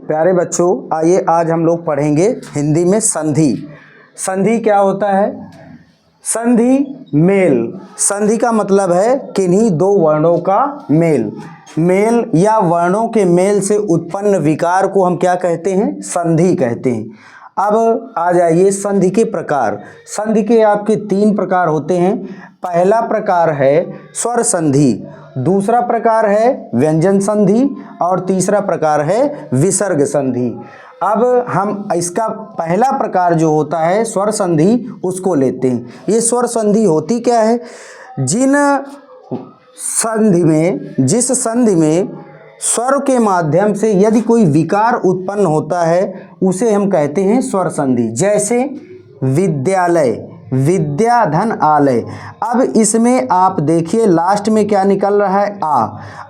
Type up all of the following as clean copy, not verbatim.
प्यारे बच्चों, आइए आज हम लोग पढ़ेंगे हिंदी में संधि। संधि क्या होता है? संधि मेल। संधि का मतलब है किन्हीं दो वर्णों का मेल। मेल या वर्णों के मेल से उत्पन्न विकार को हम क्या कहते हैं? संधि कहते हैं। अब आ जाइए संधि के प्रकार। संधि के आपके 3 प्रकार होते हैं। पहला प्रकार है स्वर संधि, दूसरा प्रकार है व्यंजन संधि और तीसरा प्रकार है विसर्ग संधि। अब हम इसका पहला प्रकार जो होता है स्वर संधि उसको लेते हैं। ये स्वर संधि होती क्या है? जिस संधि में स्वर के माध्यम से यदि कोई विकार उत्पन्न होता है उसे हम कहते हैं स्वर संधि। जैसे विद्यालय, विद्या धन आलय। अब इसमें आप देखिए लास्ट में क्या निकल रहा है? आ,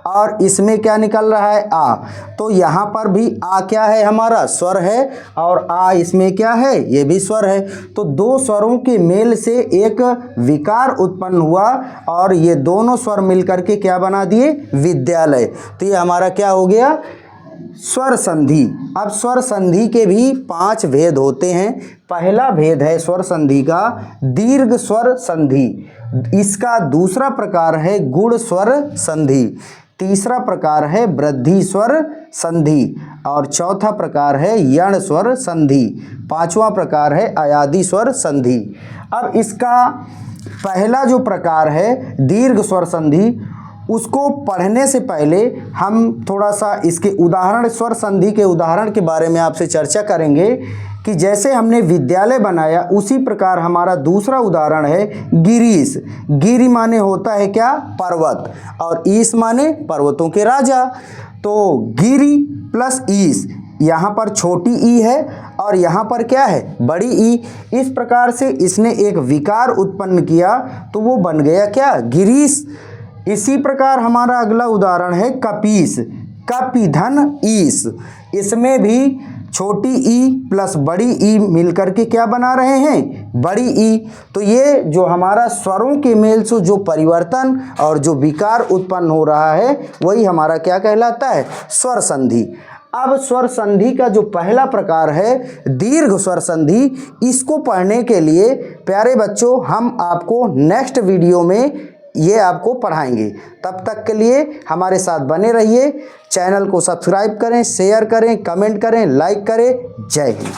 और इसमें क्या निकल रहा है? आ। तो यहाँ पर भी आ क्या है? हमारा स्वर है, और आ इसमें क्या है? ये भी स्वर है। तो दो स्वरों के मेल से एक विकार उत्पन्न हुआ और ये दोनों स्वर मिलकर के क्या बना दिए? विद्यालय। तो ये हमारा क्या हो गया? स्वर संधि। अब स्वर संधि के भी 5 भेद होते हैं। पहला भेद है स्वर संधि का दीर्घ स्वर संधि। इसका दूसरा प्रकार है गुण स्वर संधि। तीसरा प्रकार है वृद्धि स्वर संधि और चौथा प्रकार है यण स्वर संधि। पांचवा प्रकार है अयादि स्वर संधि। अब इसका पहला जो प्रकार है दीर्घ स्वर संधि, उसको पढ़ने से पहले हम थोड़ा सा इसके उदाहरण, स्वर संधि के उदाहरण के बारे में आपसे चर्चा करेंगे कि जैसे हमने विद्यालय बनाया उसी प्रकार हमारा दूसरा उदाहरण है गिरीश। गिरि माने होता है क्या? पर्वत, और ईश माने पर्वतों के राजा। तो गिरि प्लस ईश, यहाँ पर छोटी ई है और यहाँ पर क्या है? बड़ी ई। इस प्रकार से इसने एक विकार उत्पन्न किया तो वो बन गया क्या? गिरीश। इसी प्रकार हमारा अगला उदाहरण है कपीस। कपि धन ईश। इसमें भी छोटी ई प्लस बड़ी ई मिलकर के क्या बना रहे हैं? बड़ी ई। तो ये जो हमारा स्वरों के मेल से जो परिवर्तन और जो विकार उत्पन्न हो रहा है वही हमारा क्या कहलाता है? स्वर संधि। अब स्वर संधि का जो पहला प्रकार है दीर्घ स्वर संधि, इसको पढ़ने के लिए प्यारे बच्चों हम आपको नेक्स्ट वीडियो में ये आपको पढ़ाएंगे। तब तक के लिए हमारे साथ बने रहिए। चैनल को सब्सक्राइब करें, शेयर करें, कमेंट करें, लाइक करें। जय हिंद।